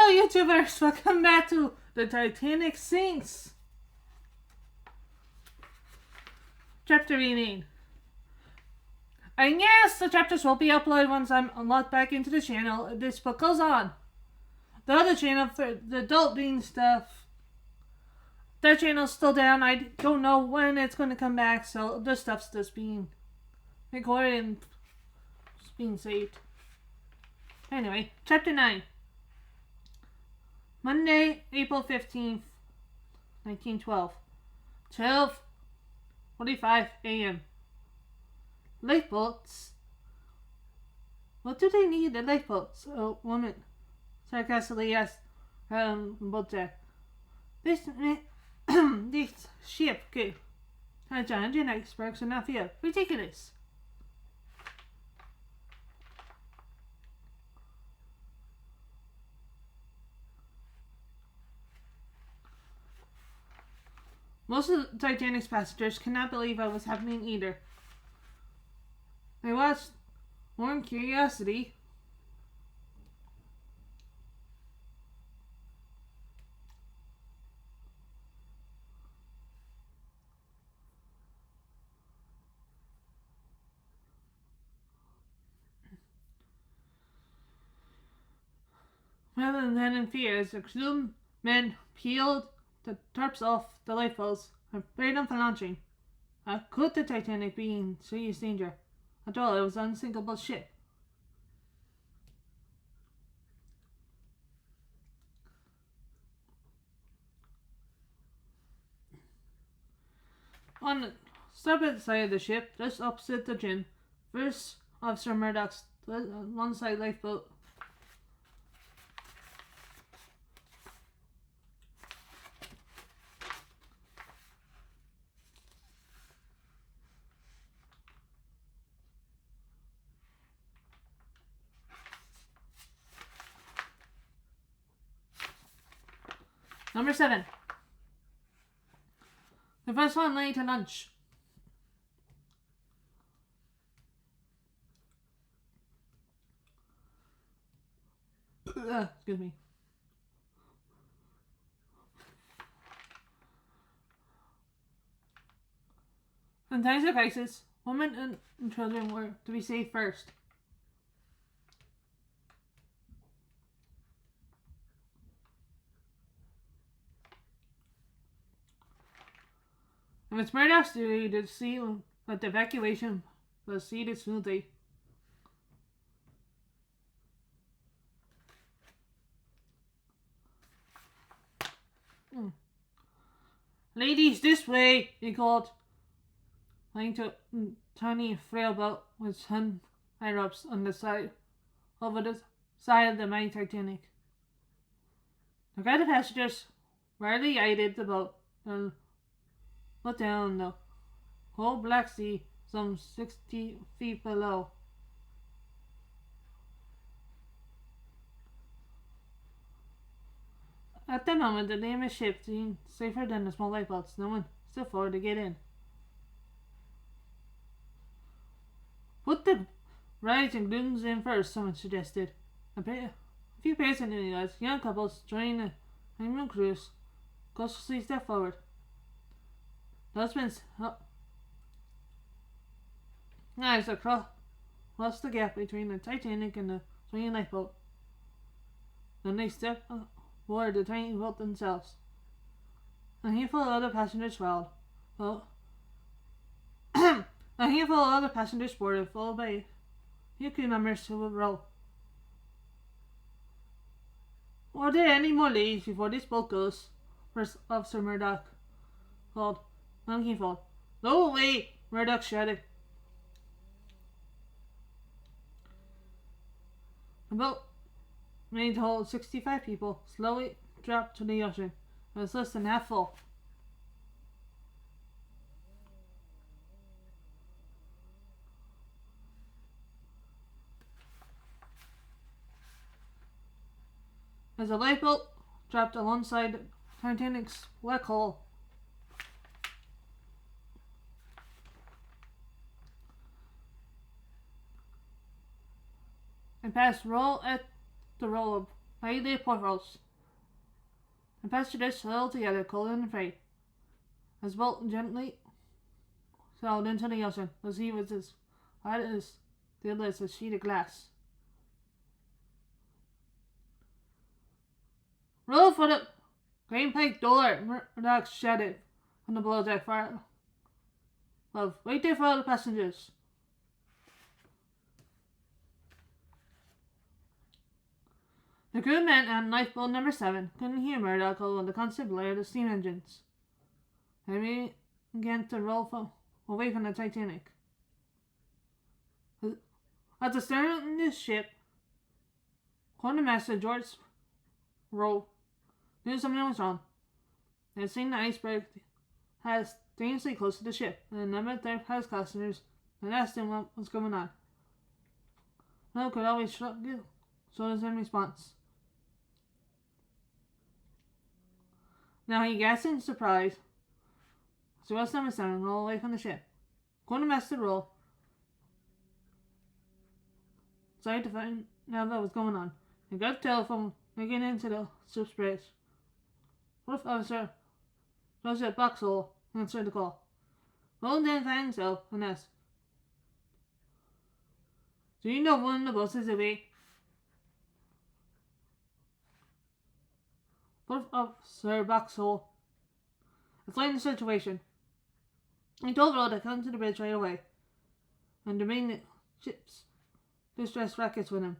Hello YouTubers, welcome back to the Titanic Sinks chapter reading. And yes, the chapters will be uploaded once I'm unlocked back into the channel. This book goes on. The other channel for the adult reading stuff, that channel's still down. I don't know when it's going to come back, so this stuff's just being recorded and being saved. Anyway, chapter 9. Monday, April 15th, 1912. 12:45 a.m. Lifeboats? What do they need at lifeboats? A woman sarcastically asked Bojack. This ship could have giant icebergs and not feel ridiculous. Most of the Titanic's passengers could not believe what was happening either. They watched more in curiosity. Rather than in fear, as the crewmen peeled the tarps off the lifeboats and prepared them for launching. How could the Titanic be in serious danger? After all, it was an unsinkable ship. On the starboard side of the ship, just opposite the gin, First Officer Murdoch's alongside lifeboat. Number 7. The first one late to lunch. Excuse me. In times of crisis, women and children were to be saved first. It was Murdoch's duty to see that the evacuation was proceeded smoothly. Ladies, this way, he called, pointing to a tiny frail boat with sun high ups on the side over the side of the mighty Titanic. The crowd of passengers rarely eyed the boat and looked down the whole Black Sea some 60 feet below. At the moment, the damaged ship seemed safer than the small lifeboats. No one stepped forward to get in. Put the brides and grooms in first, someone suggested. A few pairs of newlyweds, young couples joining the honeymoon cruise, cautiously stepped forward. The husbands knives across the gap between the Titanic and the swinging lifeboat. Then they stepped aboard the tiny boat themselves. A handful of other passengers followed. A handful of other passengers boarded, followed by a few crew members who would row. Are there any more ladies before this boat goes? First Officer Murdoch called. None came forward. No way! Murdoch shouted. The boat, made to hold 65 people, slowly dropped to the ocean. It was less than half full. As the lifeboat dropped alongside the Titanic's black hole, and passed roll at the row of by the portholes. The passengers held together, cold and afraid, as the boat gently sailed into the ocean. The sea was as wide as thin as a sheet of glass. "Roll for the green plank door!" Murdoch shouted from the below deck far above. "Wait there for all the passengers." The crewmen on lifeboat number 7 couldn't hear Murdoch over the constant blare of the steam engines. They began to roll away from the Titanic. At the stern of the ship, Quartermaster George Rowe knew something was wrong. They had seen the iceberg had dangerously close to the ship, and a number of third-class passengers had asked him what was going on. Rowe could always shrug his shoulders in response. Now he gasped in surprise as Ross number 7 rolled away from the ship. Quartermaster Rowe started to find out what was going on. He got a telephone making into the ship's bridge. Fourth Officer Joseph Boxall answered the call. Rowe identified himself and asked, "Do you know one of the boats is away?" Fourth Officer Boxall explained the situation. He told Rowe to come to the bridge right away and to bring the ship's distress rackets with him.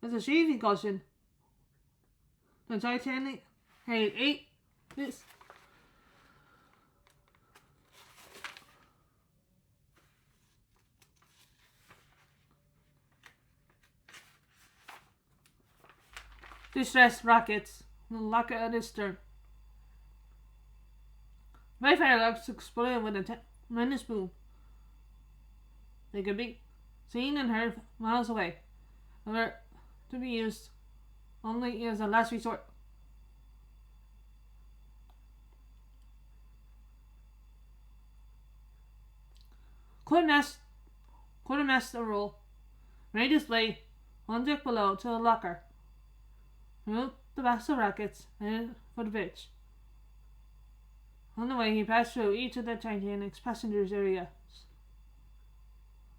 As a safety caution, the Titanic had 8 distress rockets in the locker at its stern. My fireworks exploded with a tremendous boom. They could be seen and heard miles away, and were to be used only as a last resort. Quartermaster Rowe made his way on deck below to the locker, removed the box of rockets, and headed for the bridge. On the way, he passed through each of the Titanic's passengers' areas.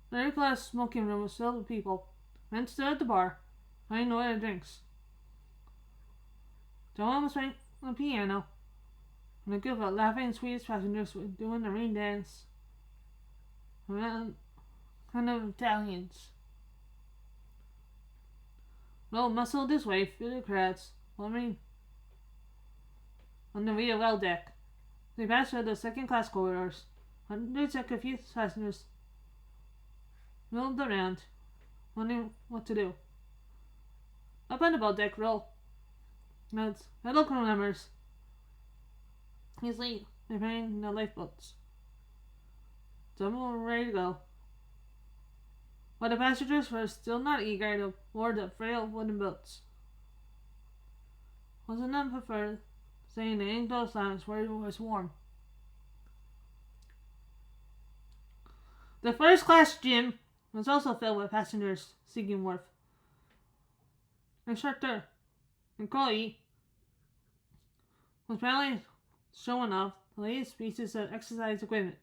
The third-class smoking room was filled with people. Men stood at the bar, trying to order drinks. Joanne was playing the piano, and a group of laughing Swedish passengers were doing the rain dance around kind of Italians. Rowe muscled his way through the crowds, swarming on the rear well deck. They passed through the second-class corridors. Hundreds of confused passengers milled around, wondering what to do. Up on the boat deck, Rowe notes fellow crew members easily repairing the lifeboats. Some were ready to go, but the passengers were still not eager to board the frail wooden boats. Most of them preferred staying in enclosed lounge where it was warm. The first-class gym was also filled with passengers seeking warmth. Instructor Nicole was proudly showing off the latest pieces of exercise equipment.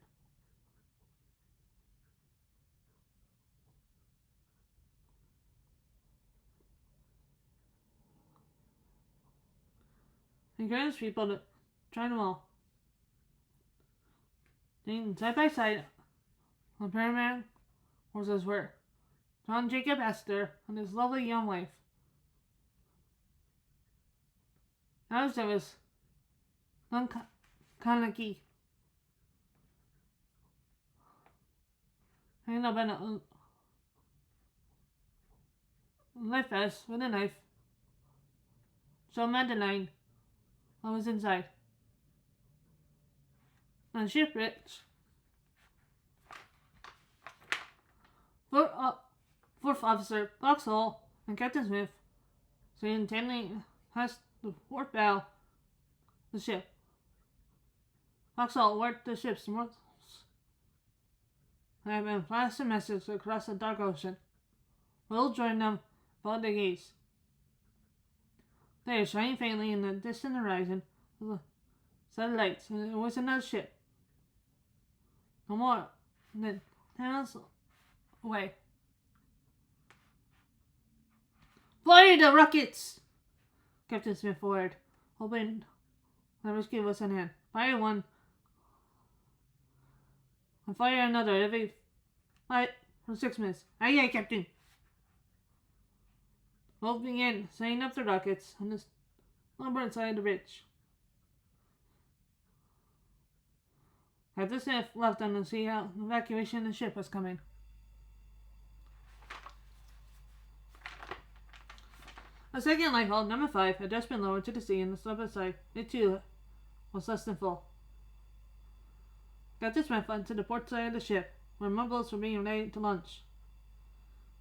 He encouraged people to try them all. Then, side by side, the paramedic horses were John Jacob Astor and his lovely young wife. As there was Don Kaneki hanging up in a life vest with a knife. So Madeline was inside. And shipwrecks. Fourth Officer Boxall and Captain Smith stood intently past the port bow of the ship. Boxall worked the ship's north and had been flashing messages across the dark ocean. Will joined them about the gaze. They were shining faintly in the distant horizon. Satellites, and it was another ship. No more than 10 miles away. Fire the rockets! Captain Smith ordered, hoping the rescue was on hand. Fire one, and fire another every 5 or 6 minutes. Aye, aye, Captain. Both began setting up the rockets on the starboard side of the bridge. Captain Smith left them to see how the evacuation of the ship was coming. A second lifeboat, number 5, had just been lowered to the sea on the starboard side. It too was less than full. Captain Smith went to the port side of the ship, where more boats were being ready to launch.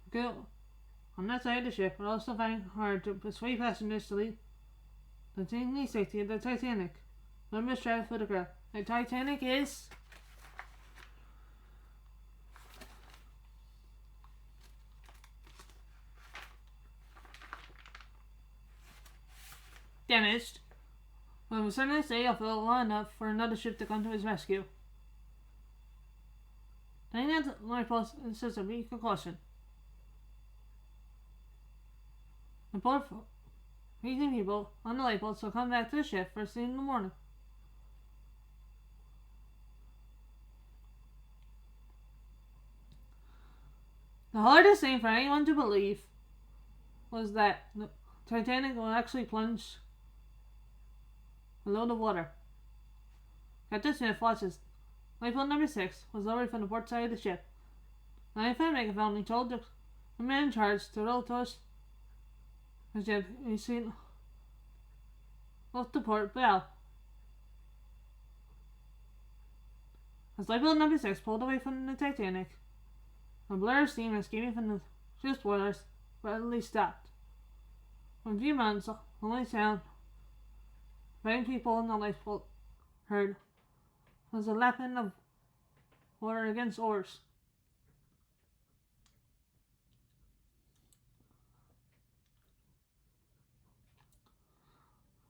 The crew on that side of the ship were also finding it hard to persuade passengers to leave the seemingly safety of the Titanic. Members tried to photograph. The Titanic is damaged, but was suddenly stay afloat long enough for another ship to come to his rescue. The lifeboat insisted on precaution. The poor freezing people on the lifeboats will come back to the ship first thing in the morning. The hardest thing for anyone to believe was that the Titanic would actually plunge below the water. Captain Smith watched as lifeboat number 6 was lowered from the port side of the ship. The lifeboat megaphone told the man in charge to row towards the ship and seen off the port bow. As lifeboat number 6 pulled away from the Titanic, a blur of steam escaping from the ship's boilers suddenly stopped. For a few moments, the only sound many people in the lifeboat heard was the lapping of water against oars.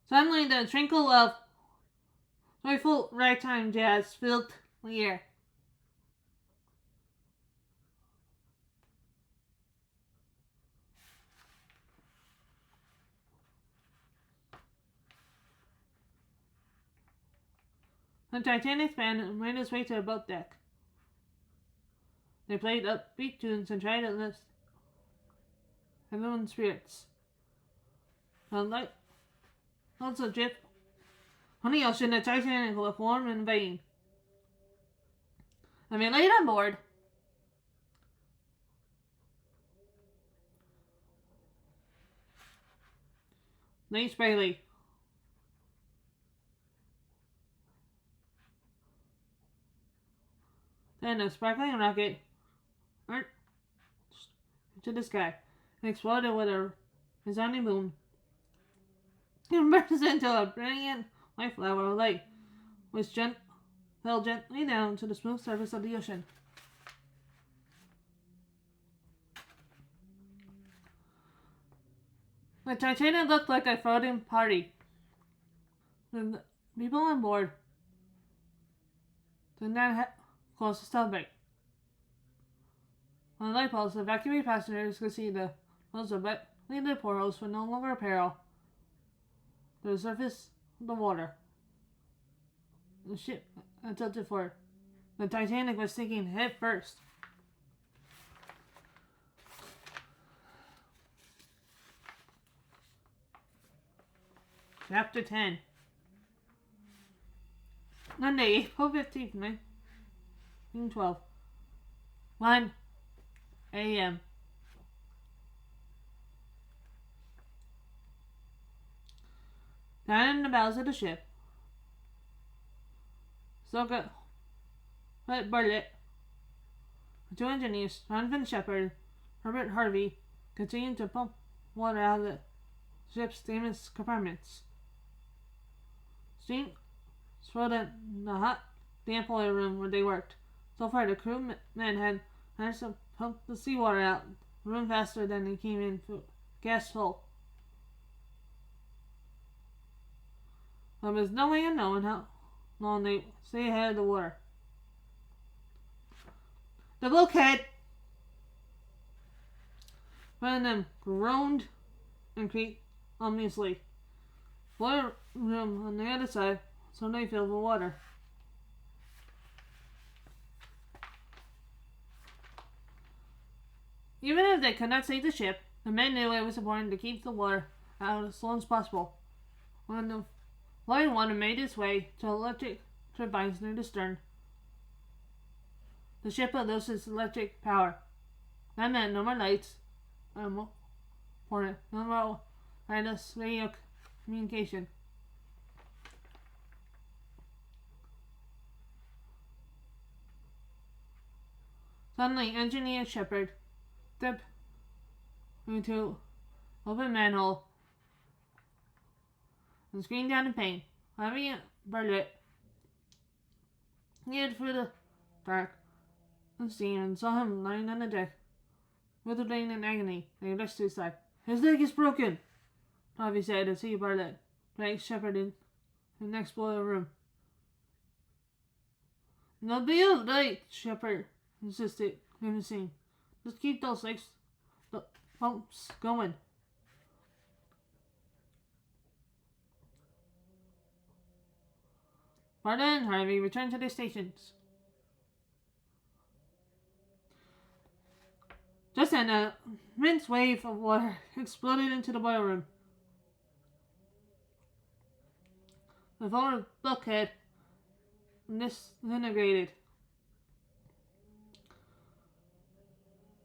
Suddenly, the trinkle of joyful ragtime jazz filled the air. The Titanic's band made its way to the boat deck. They played upbeat tunes and tried to lift everyone's spirits. The light also dripped on the ocean. The Titanic looked warm and vain. And they laid on board. Late Bailey. Then a sparkling rocket arched to the sky and exploded with a resounding boom. It burst into a brilliant white flower of light, which fell gently down to the smooth surface of the ocean. The Titanic looked like a floating party. The people on board did not have close to celebrate. On the lifeboats, evacuated passengers could see the holes of wetly lit portholes were no longer a peril to the surface of the water. The ship had tilted forward. The Titanic was sinking head first. Chapter 10. Monday, April 15th, 1912. 1 a.m. Down in the bows of the ship, Soga Bartlett, the two engineers, Jonathan Shepard, Herbert Harvey, continued to pump water out of the ship's famous compartments. Steam swirled in the hot, damp boiler room where they worked. So far, the crewmen had managed to pump the seawater out the room faster than they came in gas full. There was no way of knowing how long they stay ahead of the water. The bulkhead, one of them groaned and creaked ominously. Water room on the other side suddenly filled with water. Even if they could not save the ship, the men knew it was important to keep the water out as long as possible. When the flowing water made its way to electric turbines near the stern, the ship would lose its electric power. That meant no more lights, and more important, no more wireless radio communication. Suddenly, Engineer Shepard stepped into open manhole and screamed out in pain. Having a Bartlett hid through the dark and steam and saw him lying on the deck, writhing in agony. They rushed to his side. "His leg is broken," Harvey said as he Bartlett dragged Shepard in the next boiler room. "They'll be all right," Shepard insisted, grimacing. "Just keep those legs, the pumps going." Bartlett and Harvey returned to their stations. Just then, an immense wave of water exploded into the boiler room. The forward bulkhead disintegrated.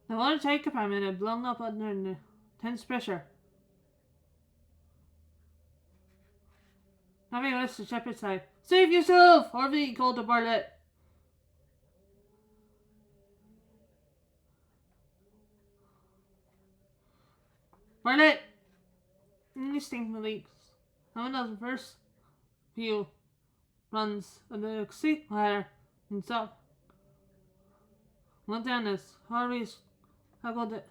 The watertight compartment had blown up under intense pressure. Harvey rushed to Shepard's side. "Save yourself!" Harvey called to Bartlett. Bartlett instinctively one of the first few runs of the escape ladder and stopped. Went down as Harvey huggled it.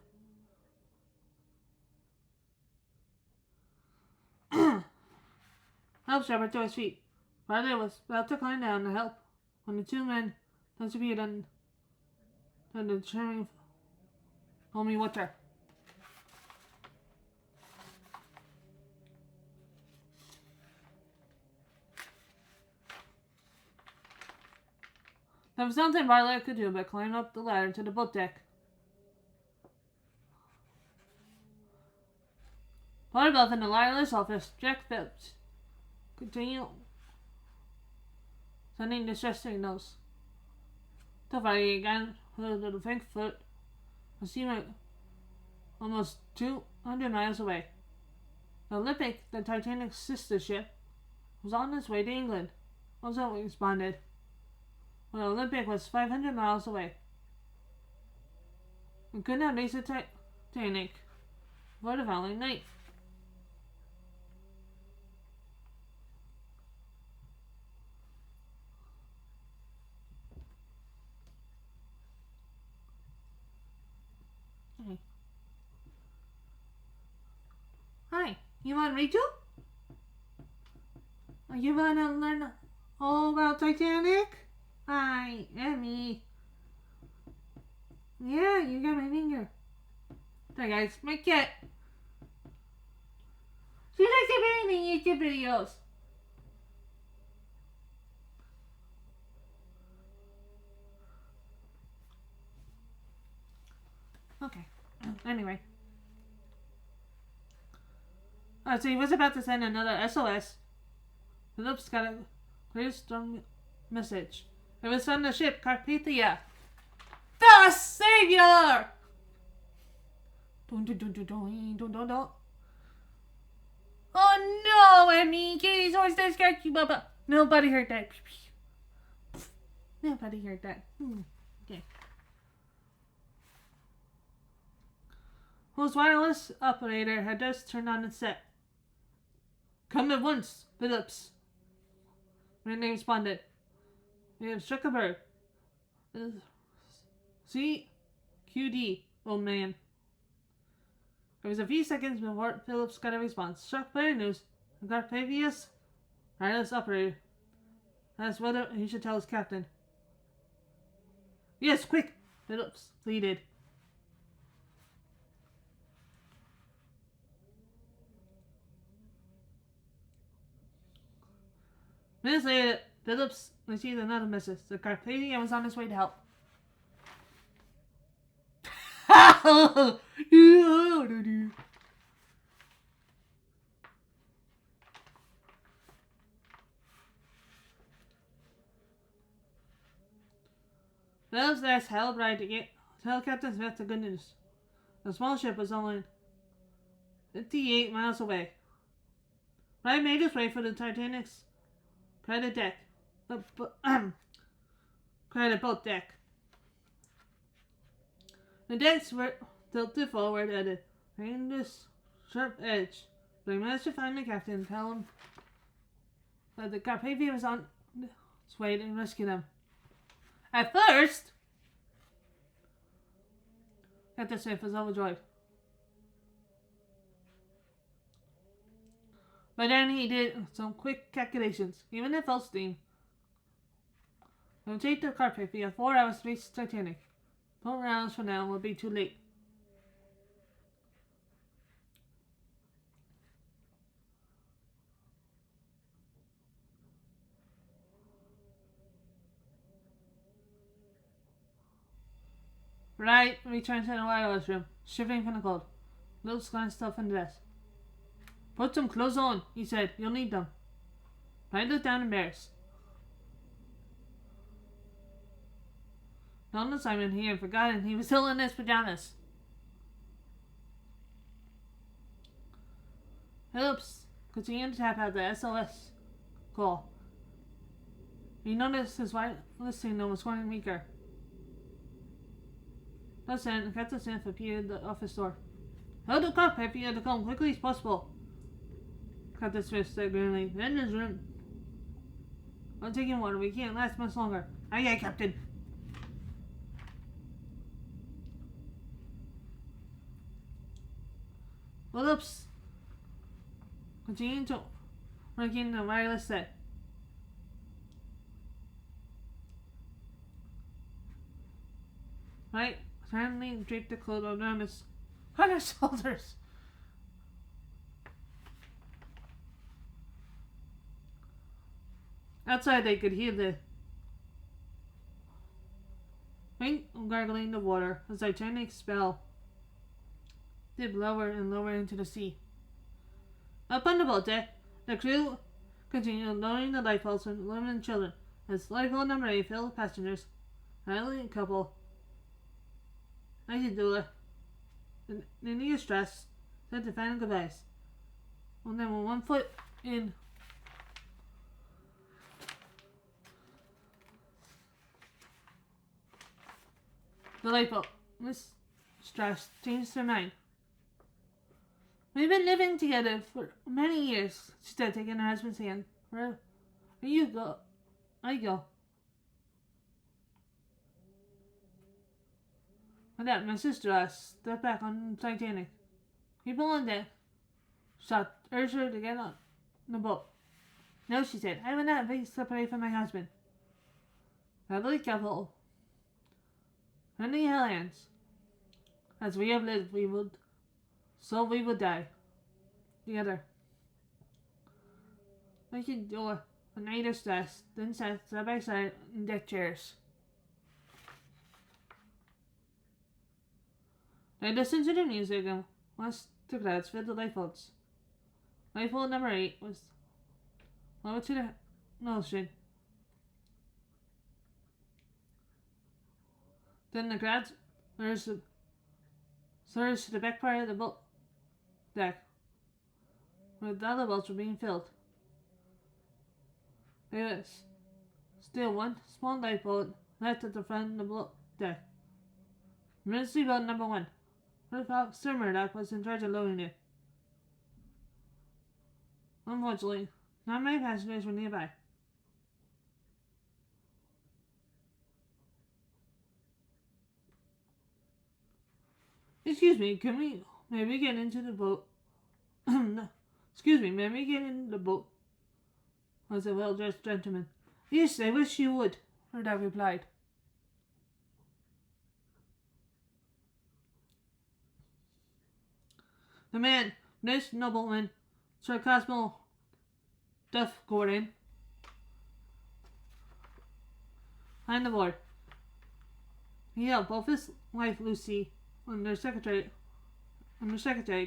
Help Shepard to his feet. Bartlett was about to climb down to help when the two men disappeared under the churning foamy water. There was nothing Bartlett could do but climb up the ladder to the boat deck. Far above in the wireless office, Jack Phillips continued sending distress signals. So far, he got to the Frankfurt, a steamer almost 200 miles away. The Olympic, the Titanic's sister ship, was on its way to England. Also responded. When the Olympic was 500 miles away. We could not reach the Titanic before the following night. Hi, you want Rachel? You want to learn all about Titanic? Hi, Emmy. Yeah, you got my finger. Sorry guys, my cat. She likes everything in YouTube videos. Okay, anyway. So he was about to send another SOS. Phillips got a clear, strong message. It was from the ship Carpathia. The Savior! Oh no, Emmy! Katie's always distract you, Bubba. Nobody heard that. Nobody heard that. Okay. Whose wireless operator had just turned on its set. "Come at once, Phillips." Randy responded. "We have struck a bird. CQD, old man." There was a few seconds before Phillips got a response. Struck by the news, Carpathia's Wireless operator. That's whether he should tell his captain. Yes, quick! Phillips pleaded. Minutes later, Phillips received another message. The Carpathian was on his way to help. Phillips asked Hal Bride to tell Captain Smith the good news. The small ship was only 58 miles away. Bride made his way for the Titanic's credit deck. Credit boat deck. The decks were tilted forward at a dangerous sharp edge, but he managed to find the captain and tell him that the Carpathia was on its way to rescue them. At first, Captain Smith was overjoyed. But then he did some quick calculations. Even at full steam, it would take the Carpathia 4 hours to reach the Titanic. 4 hours from now would be too late. Right, returned to the wireless room, shivering from the cold. Luke's glanced up from the desk. Put some clothes on, he said. You'll need them. Wright looked down embarrassed. Not on Simon, he had forgotten he was still in his pajamas. Phillips continued to tap out the SOS call. He noticed his wireless signal was growing weaker. Just then, Captain Smith appeared at the office door. Hold the cockpit, you have to come quickly as possible, Captain Smith said grimly. The engine's room. I'm taking water. We can't last much longer. Aye, aye, Captain. Phillips continued to working the wireless set. Right, suddenly draped the cloth around his shoulders. Outside, they could hear the faint gargling of water as the Titanic spell dipped lower and lower into the sea. Up on the boat deck, the crew continued lowering the lifeboats and women and children as lifeboat number 8 filled with passengers. An elderly couple, Isidora, and the nearest dress, said their final goodbyes. When they were 1 foot in the lifeboat, Miss Strass changed her mind. We've been living together for many years, she said, taking her husband's hand. Where you go, I go. With that, Mrs. Strass stepped back on the Titanic. People on deck urged her to get on the boat. No, she said, I will not be separated from my husband. The elderly couple, holding her hands. As we have lived, so we will die. Together. Isidora and Ada Strass then sat side by side in deck chairs. They listened to the music and watched the crowds fill the lifeboats. Lifeboat number 8 was lowered to the ocean. Then the crowds surged to the back part of the boat deck, where the other boats were being filled. There was still one small lifeboat left at the front of the boat deck. Emergency boat number 1. Sir Murdoch was in charge of lowering it. Unfortunately, not many passengers were nearby. Excuse me, may we get into the boat? No. Excuse me, may we get in the boat? was a well-dressed gentleman. Yes, I wish you would, her dad replied. The man, this nobleman, Sir Cosmo Duff Gordon, behind the board. He helped both his wife Lucy and their secretary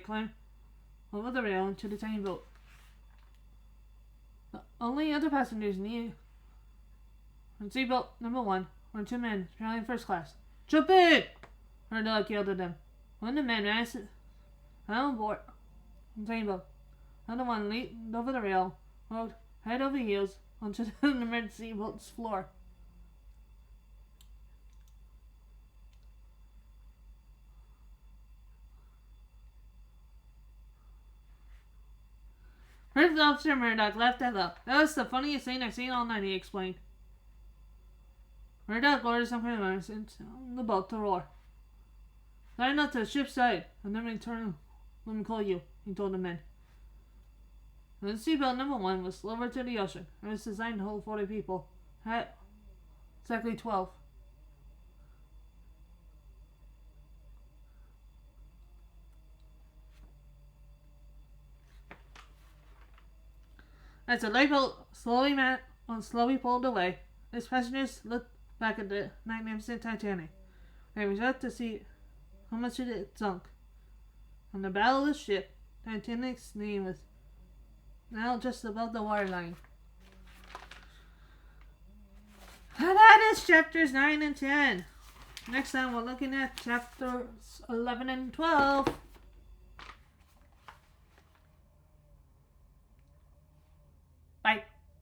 climb over the rail into the tiny boat. The only other passengers in seatbelt number 1 were 2 men traveling first class. Jump in! Her dog yelled at them. One of the men ran on board the tiny boat. The other one leaped over the rail, rolled head over heels onto the emergency boat's floor. First Officer Murdoch laughed out loud. That was the funniest thing I've seen all night, he explained. Murdoch ordered some kind of nonsense on the boat to roar. Line up to the ship's side, and then let me call you, he told the men. And the seatbelt number 1 was lowered to the ocean. It was designed to hold 40 people. Exactly 12. As the lifeboat slowly pulled away, its passengers looked back at the magnificent Titanic. They were shocked to see how much it had sunk. On the bow of the ship, Titanic's name was now just above the waterline. And that is chapters 9 and 10. Next time we're looking at chapters 11 and 12. Bye.